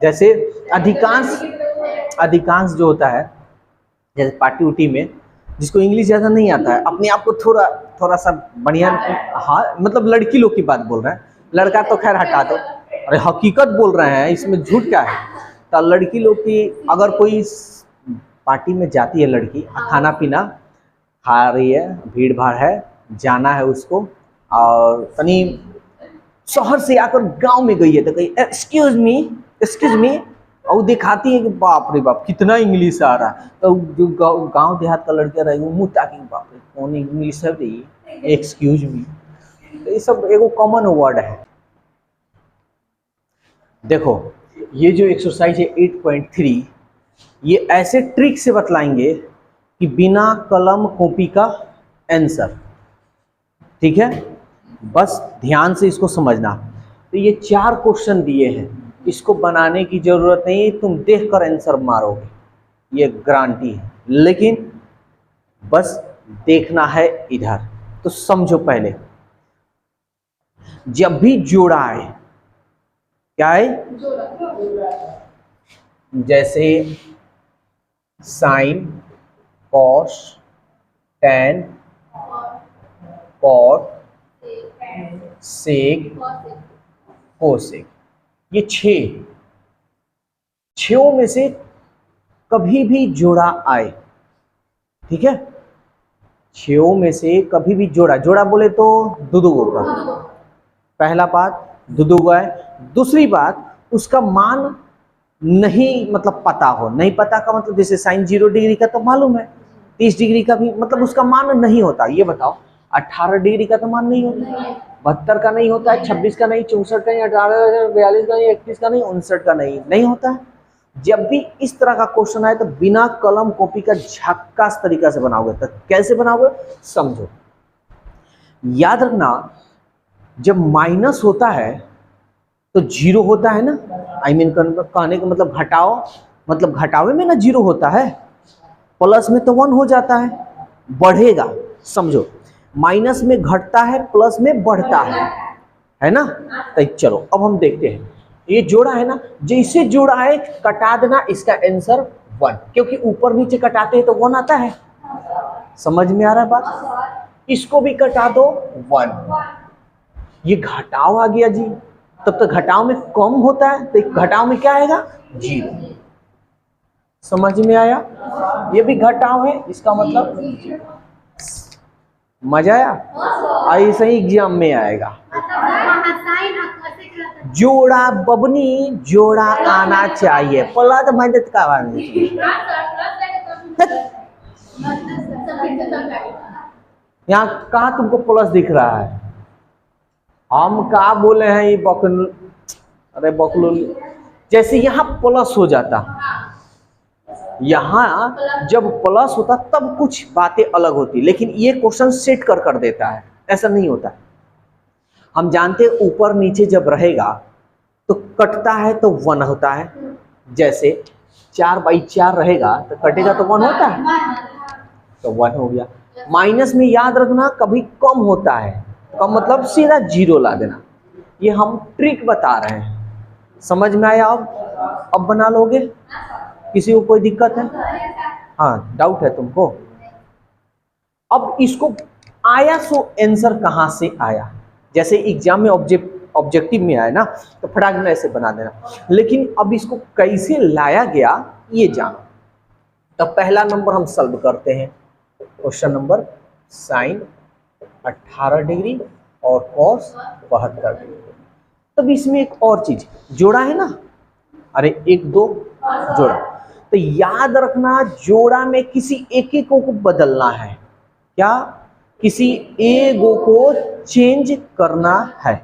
जैसे अधिकांश जो होता है, जैसे पार्टी उटी में जिसको इंग्लिश ज़्यादा नहीं आता है, अपने आप को थोड़ा सा बढ़िया, हाँ मतलब लड़की लोग की बात बोल रहे हैं, लड़का तो खैर हटा दो, अरे हकीकत बोल रहे हैं, इसमें झूठ क्या है। तो लड़की लोग की अगर कोई पार्टी में जाती है लड़की, खाना पीना खा रही है, भीड़ भाड़ है, जाना है उसको, और तनी शहर से आकर गांव में गई है तो कही एक्सक्यूज मी, और दिखाती है कि बाप रे बाप कितना इंग्लिश आ रहा है। तो जो गांव देहात का लड़का रहेगा वो मुँह ताकि बाप रे कौन इंग्लिश है भाई, एक्सक्यूज मी। तो ये सब एगो कॉमन वर्ड है। देखो ये जो एक्सरसाइज है 8.3, ये ऐसे ट्रिक से बतलाएंगे कि बिना कलम कॉपी का आंसर, ठीक है, बस ध्यान से इसको समझना। तो ये 4 क्वेश्चन दिए हैं, इसको बनाने की जरूरत नहीं है, तुम देखकर आंसर मारोगे, ये गारंटी है, लेकिन बस देखना है इधर। तो समझो पहले, जब भी जोड़ा आए, क्या है, जैसे साइन, कॉस, टेन, कॉट, सेक, कोसेक, ये 6 में से कभी भी जोड़ा आए, ठीक है, 6 में से कभी भी जोड़ा बोले तो दुदुगो का, पहला बात दुदुगो है। दूसरी बात उसका मान नहीं मतलब पता हो, नहीं पता का मतलब जैसे साइन 0 डिग्री का तो मालूम है, 30 डिग्री का भी मतलब उसका मान नहीं होता। ये बताओ 18 डिग्री का तो मान नहीं होता, 72 का नहीं होता है, 26 का नहीं, 64 का नहीं, 18, 42 का नहीं, 31 का नहीं, 59 का नहीं होता है। जब भी इस तरह का क्वेश्चन आए तो बिना कलम कॉपी का झक्कास तरीका से बनाओगे। तो कैसे बनाओगे समझो, याद रखना, जब माइनस होता है तो 0 होता है ना, आई मीन कहने का मतलब घटाओ, मतलब घटावे में ना 0 होता है, प्लस में तो 1 हो जाता है, बढ़ेगा, समझो, माइनस में घटता है, प्लस में बढ़ता है ना। तो चलो अब हम देखते हैं, ये जोड़ा है ना, जैसे जोड़ा है कटा देना, इसका आंसर 1, क्योंकि ऊपर नीचे कटाते हैं तो 1 आता है। समझ में आ रहा है बात, इसको भी कटा दो 1, ये घटाव आ गया जी, तब तक घटाव में कम होता है तो घटाव में क्या आएगा 0। समझ में आया, ये भी घटाव है, इसका मतलब मजा आया, ऐसे ही एग्जाम में आएगा। जोड़ा बबनी, जोड़ा आना चाहिए, प्लस मदद का यहाँ कहाँ तुमको प्लस दिख रहा है, हम कहा बोले हैं ये बकल, अरे बकलुल, जैसे यहाँ प्लस हो जाता, यहाँ जब प्लस होता तब कुछ बातें अलग होती, लेकिन ये क्वेश्चन सेट कर देता है, ऐसा नहीं होता। हम जानते हैं ऊपर नीचे जब रहेगा तो कटता है तो 1 होता है, जैसे 4/4 रहेगा तो कटेगा तो 1 होता है, तो 1 हो गया। माइनस में याद रखना कभी कम होता है, कम मतलब सीधा 0 ला देना, ये हम ट्रिक बता रहे हैं। समझ में आया, अब बना लोगे, किसी को कोई दिक्कत है, हाँ डाउट है तुमको। अब इसको आया सो आंसर कहाँ से आया, जैसे एग्जाम में ऑब्जेक्टिव में आया ना तो फटाक में ऐसे बना देना, लेकिन अब इसको कैसे लाया गया ये जानो। तो पहला नंबर हम सॉल्व करते हैं, क्वेश्चन नंबर साइन 18 डिग्री और कॉस 72 डिग्री। तब इसमें एक और चीज, जोड़ा है ना, अरे 1 2 जोड़ा, तो याद रखना जोड़ा में किसी एक को बदलना है, क्या, किसी एगो को चेंज करना है।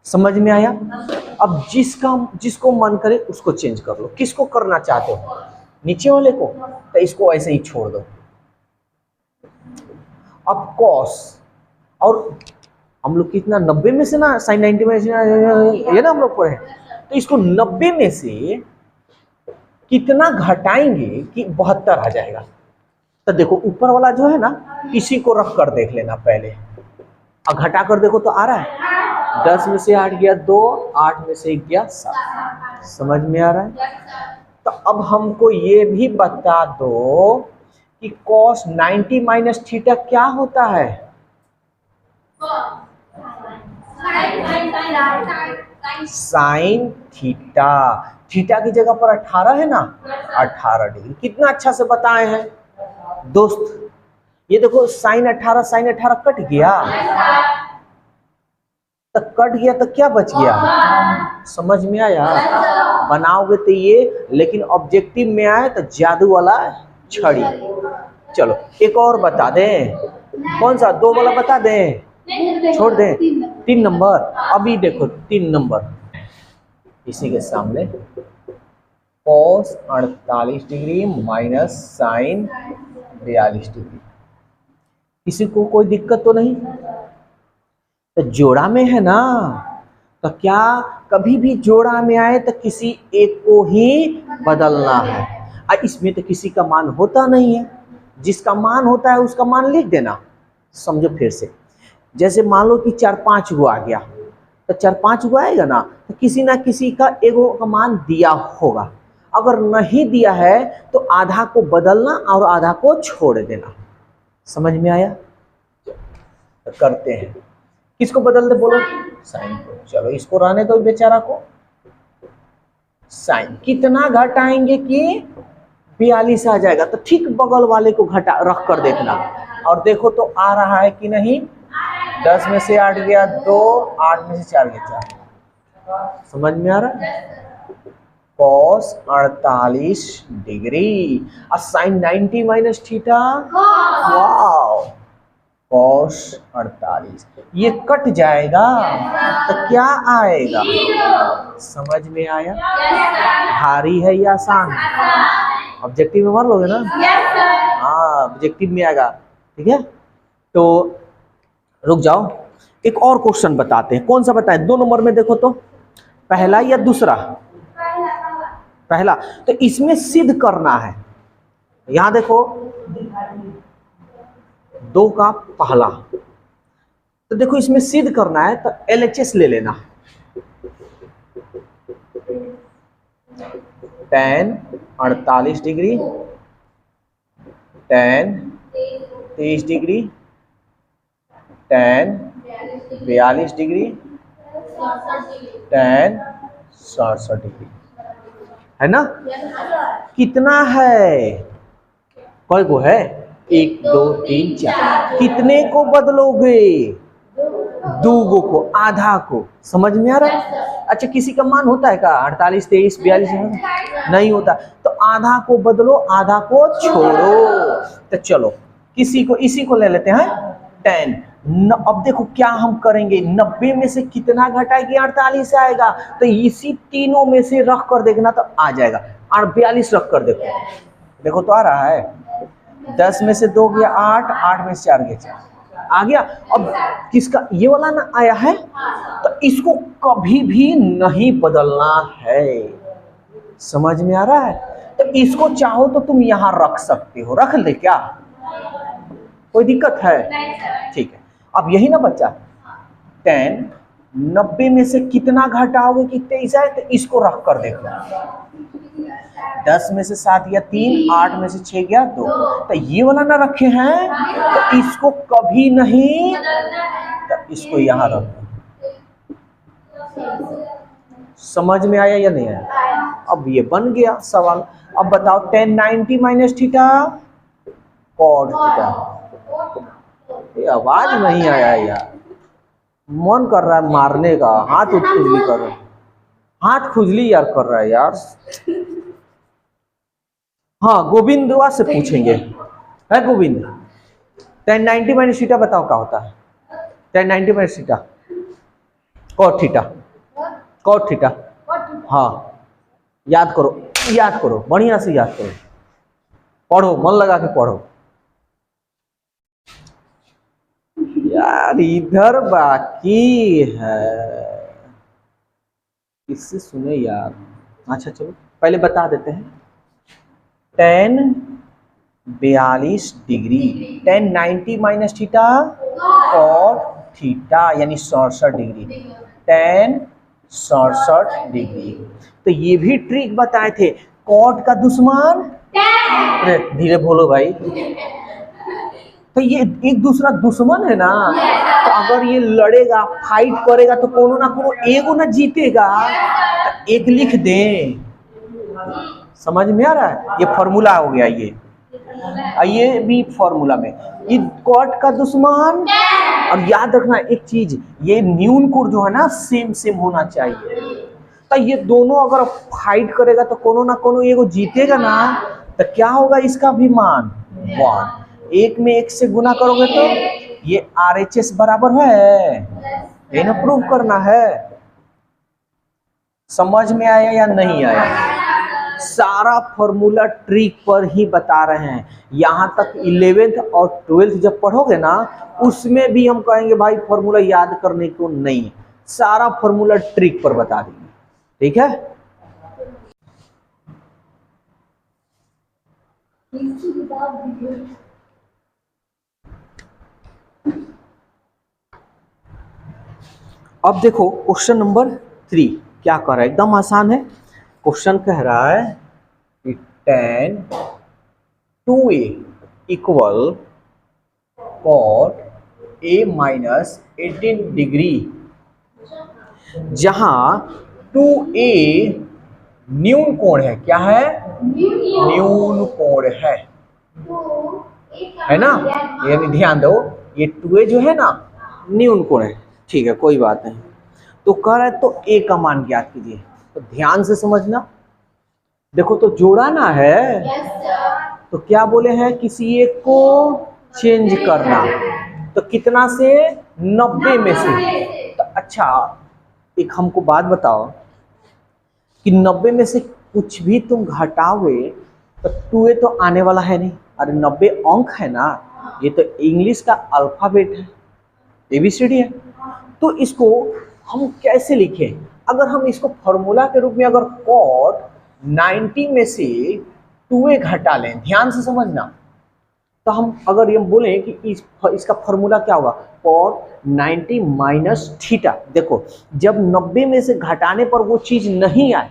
समझ में आया, अब जिसको मन करे उसको चेंज कर लो, किसको करना चाहते हो, नीचे वाले को, तो इसको ऐसे ही छोड़ दो। अब कॉस, और हम लोग कितना 90 में से ना, साइन 90 में से ये ना हम लोग पढ़े, तो इसको 90 में से कितना घटाएंगे कि 72 आ जाएगा। तो देखो ऊपर वाला जो है ना, इसी को रख कर देख लेना पहले, और घटा कर देखो तो आ रहा है, 10 में से 8 गया 2, 8 में से 1 गया 7। समझ में आ रहा है? तो अब हमको ये भी बता दो कि cos 90 माइनस थीटा क्या होता है? Sine theta. थीटा की जगह पर 18 है ना, 18 डिग्री। कितना अच्छा से बताए हैं दोस्त। ये देखो साइन 18 कट गया, तो कट गया तो क्या बच गया? समझ में आया? बनाओगे तो ये, लेकिन ऑब्जेक्टिव में आए तो जादू वाला छड़ी। चलो एक और बता दें। कौन सा? 2 वाला बता दें, छोड़ दें? 3 नंबर। अभी देखो 3 नंबर इसी के सामने, cos 48 degree minus sine 42 degree. किसी को कोई दिक्कत तो नहीं? तो जोड़ा में है ना, तो क्या कभी भी जोड़ा में आए तो किसी एक को ही बदलना है। इसमें तो किसी का मान होता नहीं है, जिसका मान होता है उसका मान लिख देना। समझो फिर से, जैसे मान लो कि 4-5 गो आ गया, तो 4-5 गो आएगा ना, तो किसी ना किसी का एगो का मान दिया होगा। अगर नहीं दिया है तो आधा को बदलना और आधा को छोड़ देना। समझ में आया? तो करते हैं। किसको बदल दे बोलो? साइन को। चलो इसको रहने दो बेचारा को। साइन कितना घटाएंगे कि 42 आ जाएगा, तो ठीक बगल वाले को घटा रख कर देखना, और देखो तो आ रहा है कि नहीं। 10 में से 8 गया 2, 8 में से 4 गया 4। समझ में आ रहा है? cos 48 डिग्री और sine 90 minus theta. Wow, cos 48 ये कट जाएगा तो क्या आएगा? समझ में आया? भारी है या आसान? ऑब्जेक्टिव में मार लोगे ना? हाँ, ऑब्जेक्टिव में आएगा। ठीक है, तो रुक जाओ, एक और क्वेश्चन बताते हैं। कौन सा बताएं? 2 नंबर में देखो तो, पहला या दूसरा? पहला। तो इसमें सिद्ध करना है। यहां देखो 2 का पहला, तो देखो इसमें सिद्ध करना है तो LHS ले लेना। tan 48 degree, tan 23 degree, tan 42 degree, tan 67 degree, है ना? कितना है? कौन को है? 1 2 3 4। कितने को बदलोगे? 2 को, आधा को। समझ में आ रहा है? अच्छा, किसी का मान होता है क्या 48 23 42? नहीं होता, तो आधा को बदलो, आधा को छोड़ो। तो चलो किसी को, इसी को ले लेते हैं 10। अब देखो क्या हम करेंगे, 90 में से कितना घटाएगी? 48 आएगा, तो इसी तीनों में से रख कर देखना तो आ जाएगा। और 42 रख कर देखो, देखो तो आ रहा है। 10 में से 2 गया 8, 8 में से 4 गया 4, आ गया। अब किसका? ये वाला ना आया है, तो इसको कभी भी नहीं बदलना है। समझ में आ रहा है? तो इसको चाहो तो तुम यहां रख सकते हो। रख ले क्या? कोई दिक्कत है? ठीक है, अब यही ना बच्चा, 10 90 में से कितना घटाओगे कि 23 आए, तो इसको रख कर देखो। 10 में से 7 गया 3, 8 में से 6 गया 2, तो ये वाला ना रखे हैं, तो इसको कभी नहीं, तो इसको यहां रखो। समझ में आया या नहीं आया? अब ये बन गया सवाल। अब बताओ tan 90 minus theta, cot theta. ये आवाज नहीं आया यार, मन कर रहा है मारने का। हाथ खुजली कर रहा है, हाथ खुजली यार कर रहा है यार। हाँ, गोविंदवा से पूछेंगे, है गोविंद? tan 90 माइनस थीटा बताओ क्या होता है? tan 90 minus theta, cot theta, cot theta. हाँ, याद करो, याद करो, बढ़िया से याद करो, पढ़ो, मन लगा के पढ़ो यार। इधर बाकी है, किससे सुने यार? अच्छा चलो पहले बता देते हैं। tan 42 degree, tan 90 minus theta, cot theta यानी 67 डिग्री, tan 67 डिग्री। तो ये भी ट्रिक बताए थे, कॉट का दुश्मन, अरे धीरे बोलो भाई, तो ये एक दूसरा दुश्मन है ना, तो अगर ये लड़ेगा फाइट करेगा तो कोनो ना कोनो एगो ना जीतेगा, तो एक लिख दें। समझ में आ रहा है, ये फॉर्मूला हो गया ये भी फॉर्मूला में, ये कॉट का दुश्मन। और याद रखना एक चीज, ये न्यून कोण जो है ना सेम सेम होना चाहिए, तो ये दोनों अगर फाइट करेगा तो कोनो ना कोनो एगो जीतेगा ना, तो क्या होगा इसका भी मान 1। एक में एक से गुना करोगे तो ये RHS बराबर है, ये ना प्रूव करना है। समझ में आया या नहीं आया? सारा फॉर्मूला ट्रिक पर ही बता रहे हैं। यहाँ तक 11th और 12th जब पढ़ोगे ना, उसमें भी हम कहेंगे भाई फॉर्मूला याद करने को नहीं है, सारा फॉर्मूला ट्रिक पर बता देंगे, ठीक है। अब देखो क्वेश्चन नंबर 3 क्या कर रहा है, एकदम आसान है। क्वेश्चन कह रहा है कि tan 2a equal cot a minus 18 degree, जहां 2a न्यून कोण है। क्या है? न्यून कोण है ना, ये भी ध्यान दो, ये 2a जो है ना न्यून कोण है, ठीक है कोई बात नहीं। तो कह रहा है तो a का मान ज्ञात कीजिए, तो ध्यान से समझना। देखो तो जोड़ाना है, तो क्या बोले हैं, किसी एक को चेंज करना, तो कितना से? 90 में से। तो अच्छा एक हमको बात बताओ कि 90 में से कुछ भी तुम घटाओगे तो 2a तो आने वाला है नहीं, अरे 90 अंक है ना, ये तो इंग्लिश का अल्फाबेट है, ABCD है। तो इसको हम कैसे लिखें? अगर हम इसको फॉर्मूला के रूप में अगर cot 90 में से 2a घटा लें, ध्यान से समझना, तो हम अगर ये बोलें कि इसका फॉर्मूला क्या होगा, cot 90 माइनस थीटा। देखो जब 90 में से घटाने पर वो चीज नहीं आए,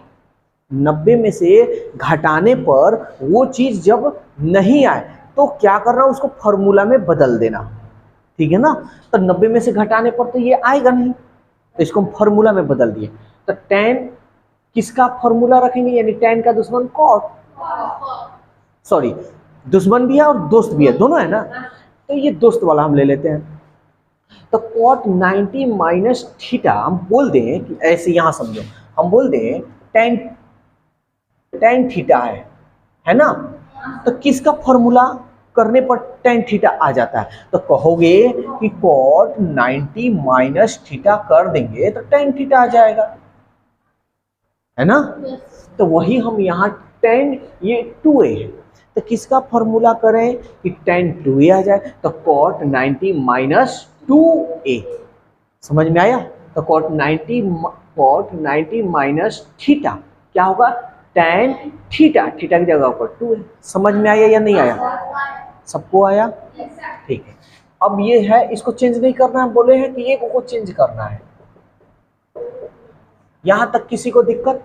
90 में से घटाने पर वो चीज जब नहीं आए तो क्या करना, उसको फॉर्मूला में बदल देना, ठीक है ना। तो 90 में से घटाने पर तो ये आएगा नहीं, तो इसको हम फॉर्मूला में बदल दिए। तो tan किसका फॉर्मूला रखेंगे, यानी tan का दुश्मन cot, सॉरी दुश्मन भी है और दोस्त भी है, दोनों है ना, तो ये दोस्त वाला हम ले लेते हैं। तो cot 90 माइनस थीटा हम बोल दें कि ऐसे, यहां समझो, हम बोल दें tan थीटा है ना, तो किसका फॉर्मूला करने पर tan थीटा आ जाता है, तो कहोगे कि cot 90 माइनस थीटा कर देंगे तो tan थीटा आ जाएगा, है ना। तो वही हम यहाँ tan, ये 2a है, तो किसका फॉर्मूला करें कि tan 2a आ जाए, तो cot 90 माइनस 2a। समझ में आया? तो cot 90 माइनस थीटा क्या होगा, tan थीटा, थीटा की जगह पर 2 है। समझ में आया या नहीं आया? सबको आया? ठीक है। अब ये है, इसको चेंज नहीं करना, हम बोले हैं कि एक को चेंज करना है, यहां तक किसी को दिक्कत?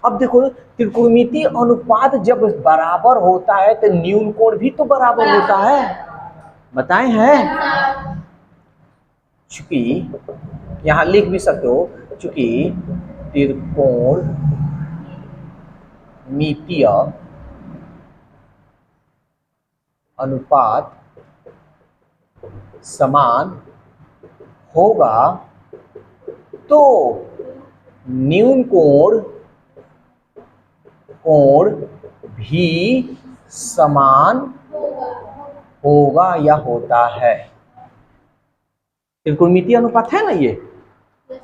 अब देखो त्रिकोणमितीय अनुपात जब बराबर होता है तो न्यून कोण भी तो बराबर होता है, बताए हैं। चूंकि यहां लिख भी सकते हो, चूंकि त्रिकोणमितीय अनुपात समान होगा तो न्यून कोण भी समान होगा या होता है। त्रिकोणमितीय अनुपात है ना, ये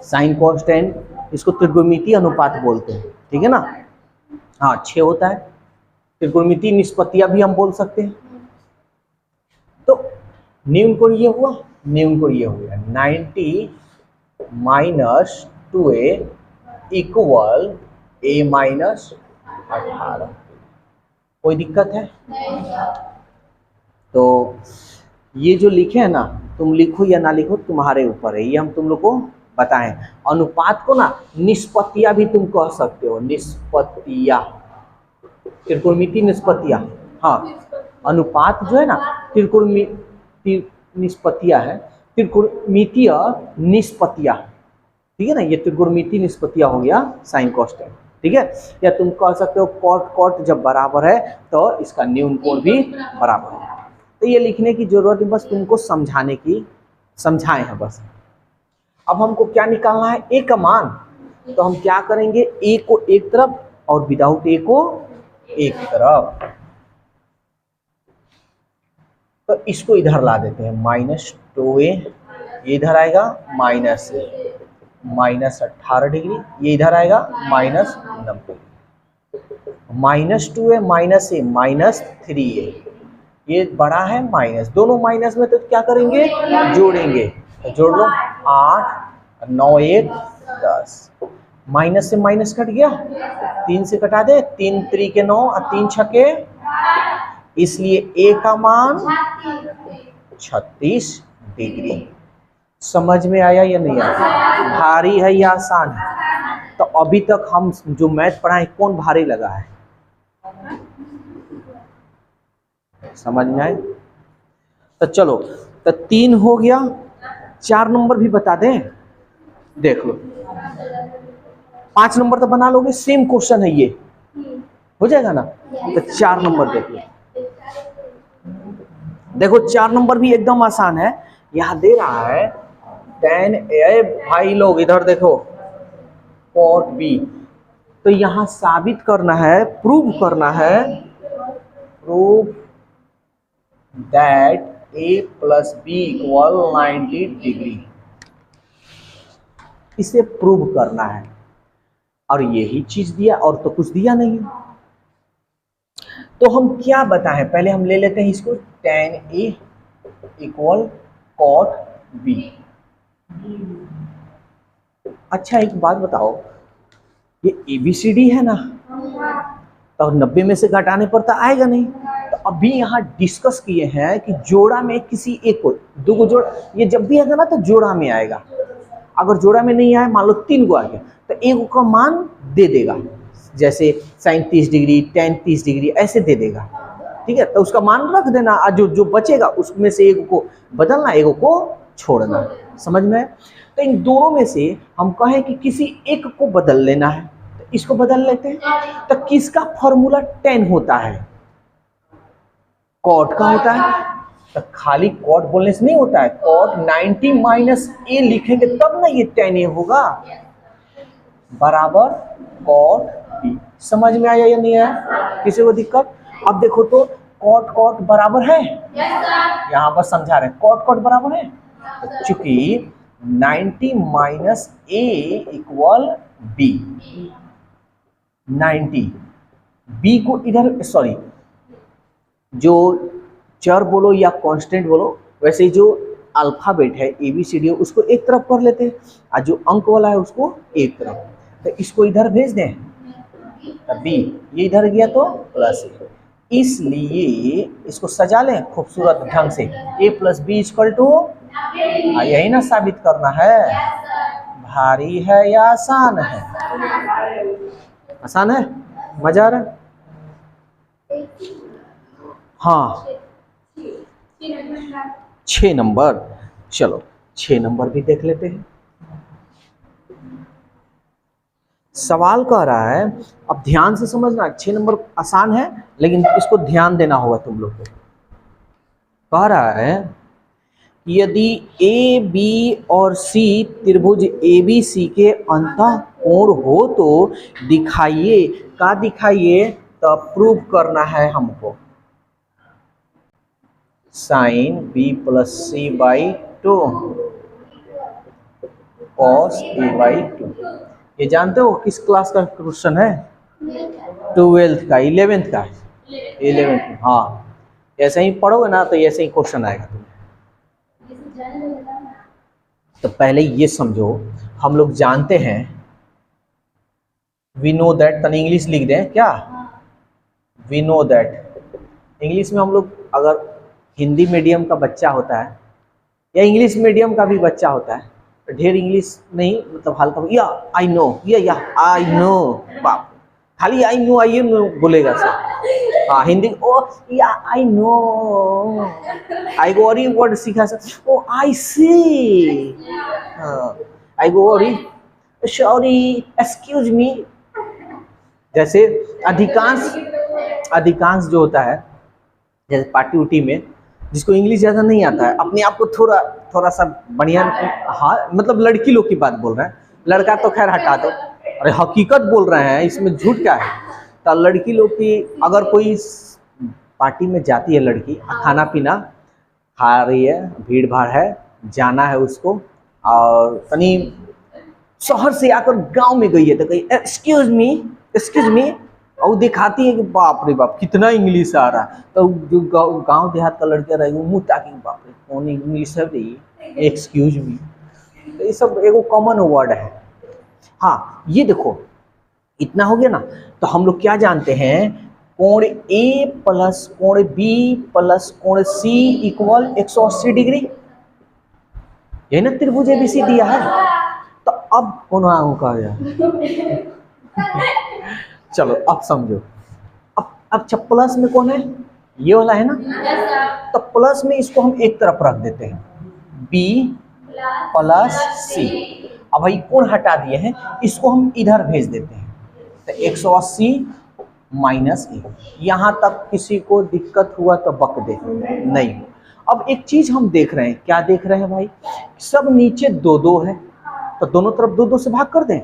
साइन कॉस टेन, इसको त्रिकोणमितीय अनुपात बोलते हैं, ठीक है ना। हाँ 6 होता है, त्रिकोणमितीय निष्पत्तियां भी हम बोल सकते हैं। तो न्यून कोण ये हुआ, न्यून कोण ये हुआ 90 minus 2a equal a minus 18। कोई दिक्कत है? तो ये जो लिखे है ना, तुम लिखो या ना लिखो तुम्हारे ऊपर है, ये हम तुम लोग को बताएं। अनुपात को ना निष्पत्तियां भी तुम कह सकते हो, निष्पत्तियां, त्रिकोणमितीय निष्पत्तियां। हाँ, अनुपात जो है ना निष्पत्तियां है, त्रिकोणमितीय निष्पत्तियां, ठीक है ना। ये त्रिकोणमितीय निष्पत्तियां हो गया साइन कॉस टेन, ठीक है। या तुम कह सकते हो कॉट कॉट जब बराबर है तो इसका न्यून कोण भी बराबर है। तो ये लिखने की जरूरत है, बस तुमको समझाने की, समझाए हैं बस। अब हमको क्या निकालना है, ए का मान। तो हम क्या करेंगे, ए को एक तरफ और विदाउट ए को एक तरफ, तो इसको इधर ला देते हैं, -2a, ये इधर आएगा -18 डिग्री, ये इधर आएगा -90, -2a -3a, ये बड़ा है माइनस, दोनों माइनस में तो क्या करेंगे, जोड़ेंगे। तो जोड़ लो, 8 9 1 10, माइनस से माइनस कट गया, 3 से कटा दे, 3 3 के 9 और 3 छके, इसलिए ए का मान 36 डिग्री। समझ में आया या नहीं आया, भारी है या आसान है? तो अभी तक हम जो मैथ पढ़ाए कौन भारी लगा है, समझ में आए? तो चलो, तो 3 हो गया, 4 नंबर भी बता दें, देख लो। 5 नंबर तो बना लोगे, सेम क्वेश्चन है ये, हो जाएगा ना। तो 4 नंबर देख लो, देखो 4 नंबर भी एकदम आसान है। यहां दे रहा है tan a, भाई लोग इधर देखो, cot b, तो यहां साबित करना है, प्रूव करना है, prove that a + b = 90 degree, इसे प्रूव करना है। और यही चीज दिया, और तो कुछ दिया नहीं। तो हम क्या बताएं, पहले हम ले लेते हैं इसको, tan a = cot b। अच्छा एक बात बताओ, ये ABCD है ना, तो 90 में से घटाने पर तो आएगा नहीं। तो अभी यहाँ डिस्कस किए हैं कि जोड़ा में किसी एक को, दो को जोड़, ये जब भी आएगा ना तो जोड़ा में आएगा। अगर जोड़ा में नहीं आए, मान लो 3 को आ गया, तो एक का मान दे देगा, जैसे sin 30 डिग्री, tan 30 डिग्री, ऐसे दे देगा, ठीक है। तो उसका मान रख देना, जो जो बचेगा उसमें से एक को बदलना, एक को छोड़ना, समझ में? तो इन दोनों में से हम कहें कि किसी एक को बदल लेना है, तो इसको बदल लेते हैं। तो किसका फॉर्मूला tan होता है, कॉट का होता है। तो खाली कॉट बोलने से नहीं होता है, कॉट 90 - a लिखेंगे तब ना ये tan a होगा, बराबर कॉट b। समझ में आया या नहीं आया, किसी को दिक्कत? अब देखो तो कॉट कॉट बराबर है, यहाँ पर समझा रहे हैं, कॉट कॉट बराबर है। तो चूंकि 90 - a = b, 90 b को इधर, सॉरी, जो चर बोलो या कांस्टेंट बोलो, वैसे जो अल्फाबेट है ABCD उसको एक तरफ कर लेते हैं, और जो अंक वाला है उसको एक तरफ। तो इसको इधर भेज दें, तो b ये इधर गया तो +a, इसलिए इसको सजा लें खूबसूरत ढंग से, a + b = यही ना साबित करना है, भारी है या आसान है? आसान है, मजा आ रहा है? हाँ, 6 नंबर, चलो 6 नंबर भी देख लेते हैं। सवाल कह रहा है, अब ध्यान से समझना, 6 नंबर आसान है लेकिन इसको ध्यान देना होगा तुम लोग को। कह रहा है यदि ए बी और सी त्रिभुज ABC के अंतः कोण हो तो दिखाइए, का दिखाइए, तो प्रूव करना है हमको, sin B + C/2 cos A/2। ये जानते हो किस क्लास का क्वेश्चन है? 12th का, 11th का, 11th। हाँ, ऐसे ही पढ़ोगे ना तो ऐसे ही क्वेश्चन आएगा तुम्हें। तो पहले ये समझो, हम लोग जानते हैं, वी नो दैट, तनी इंग्लिश लिख दें क्या, वी नो दैट। इंग्लिश में हम लोग, अगर हिंदी मीडियम का बच्चा होता है या इंग्लिश मीडियम का भी बच्चा होता है, ढेर इंग्लिश नहीं, मतलब हल्का, या आई नो, या आई नो, बाप, खाली आई नो बोलेगा सर। हाँ हिंदी, ओ या आई नो, आई गो और वर्ड सीखा सर, ओ आई सी, हाँ आई गो और सॉरी एक्सक्यूज मी। जैसे अधिकांश जो होता है, जैसे पार्टी उटी में जिसको इंग्लिश ज़्यादा नहीं आता है, अपने आप को थोड़ा सा बढ़िया, हाँ मतलब लड़की लोग की बात बोल रहे हैं, लड़का तो खैर हटा दो, अरे हकीकत बोल रहे हैं, इसमें झूठ क्या है। तो लड़की लोग की अगर कोई पार्टी में जाती है लड़की, खाना पीना खा रही है, भीड़ भाड़ है, जाना है उसको, और तनी शहर से आकर गांव में गई है तो कही एक्सक्यूज मी, और दिखाती है कि बाप रे बाप कितना इंग्लिश आ रहा है। तो जो गांव देहात का लड़के रहेगा मुँह ताकि बाप रे कौन इंग्लिश है भाई, एक्सक्यूज मी। तो ये सब एगो कॉमन वर्ड है। हाँ ये देखो इतना हो गया ना, तो हम लोग क्या जानते हैं, कोण ए प्लस कोण बी प्लस कोण सी इक्वल 180 डिग्री, यही ना त्रिभुज एबीसी दिया है। तो अब कौन का गया चलो अब समझो, अब प्लस में कौन है, ये वाला है ना, तो प्लस में इसको हम एक तरफ रख देते हैं, b प्लस सी। अब भाई कोण हटा दिए हैं, इसको हम इधर भेज देते हैं, तो 180 माइनस ए। यहाँ तक किसी को दिक्कत हुआ तो बक दे, नहीं। अब एक चीज हम देख रहे हैं, क्या देख रहे हैं भाई, सब नीचे 2 है, तो दोनों तरफ 2 से भाग कर दें।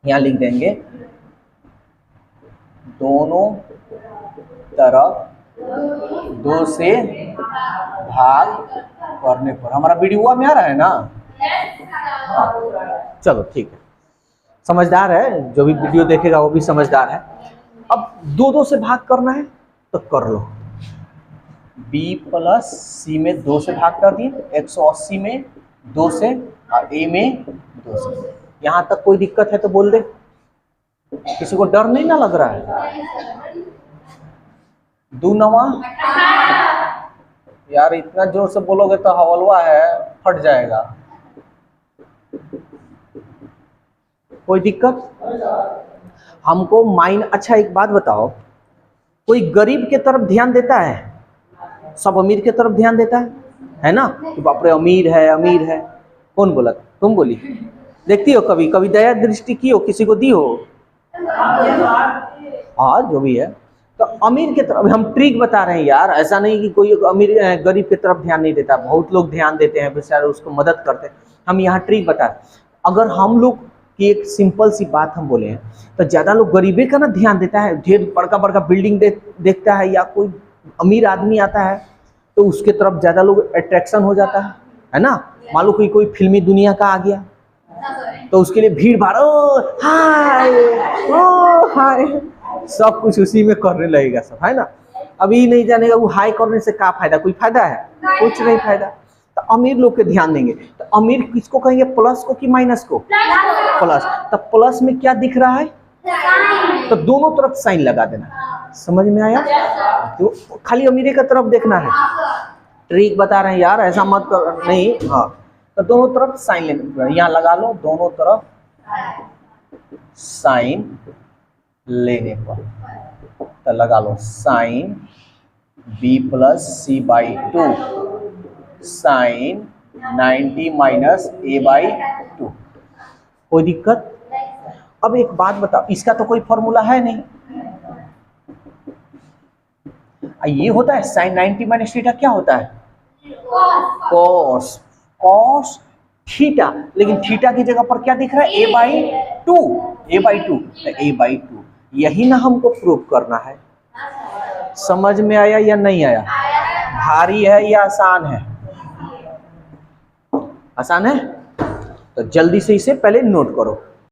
यहाँ लिख देंगे दोनों तरफ 2 से भाग करने पर, हमारा वीडियो में आ रहा है ना, हाँ चलो ठीक है, समझदार है, जो भी वीडियो देखेगा वो भी समझदार है। अब 2 से भाग करना है तो कर लो, b प्लस सी में 2 से भाग कर दिए, 180 में 2 से और a में 2 से। यहाँ तक कोई दिक्कत है तो बोल दे, किसी को डर नहीं ना लग रहा है। 2 नवा यार, इतना जोर से बोलोगे तो हवलवा है, फट जाएगा। कोई दिक्कत हमको माइन। अच्छा एक बात बताओ, कोई गरीब के तरफ ध्यान देता है, सब अमीर के तरफ ध्यान देता है ना, कि बाप रे अमीर है। कौन बोला, तुम बोली? देखती हो कभी कभी दया दृष्टि की हो, किसी को दी हो? हाँ जो भी है, तो अमीर के तरफ हम ट्रिक बता रहे हैं यार, ऐसा नहीं कि कोई अमीर गरीब की तरफ ध्यान नहीं देता, बहुत लोग ध्यान देते हैं, बेचारे उसको मदद करते हैं। हम यहाँ ट्रिक बता रहे हैं, अगर हम लोग की एक सिंपल सी बात हम बोले हैं, तो ज़्यादा लोग गरीबी का ना ध्यान देता है, ढेर बड़का बिल्डिंग देखता है, या कोई अमीर आदमी आता है तो उसके तरफ ज़्यादा लोग अट्रैक्शन हो जाता है ना। मान लो कोई फिल्मी दुनिया का आ गया तो उसके लिए भीड़ भाड़, ओ हाय, सब कुछ उसी में करने लगेगा सब, है ना। अभी नहीं जानेगा वो हाई करने से क्या फायदा, कोई फायदा है? कुछ नहीं फायदा। तो अमीर लोग के ध्यान देंगे, तो अमीर किसको कहेंगे, प्लस को कि माइनस को? प्लस। तो प्लस में क्या दिख रहा है, तो दोनों तरफ साइन लगा देना। समझ में आया? तो खाली अमीरी का तरफ देखना है, ट्रिक बता रहे हैं यार, ऐसा मत कर, नहीं। हाँ तो दोनों तरफ साइन लेना, यहाँ लगा लो, दोनों तरफ साइन लेने पर तो लगा लो sine b plus C by 2 sine 90 minus a by 2। कोई दिक्कत? अब एक बात बताओ, इसका तो कोई फॉर्मूला है नहीं, ये होता है साइन 90 माइनस थीटा, क्या होता है? Cos theta. लेकिन थीटा की जगह पर क्या दिख रहा है, a बाई 2। तो a बाई 2 यही ना हमको प्रूव करना है। समझ में आया या नहीं आया? भारी है या आसान है? आसान है, तो जल्दी से इसे पहले नोट करो।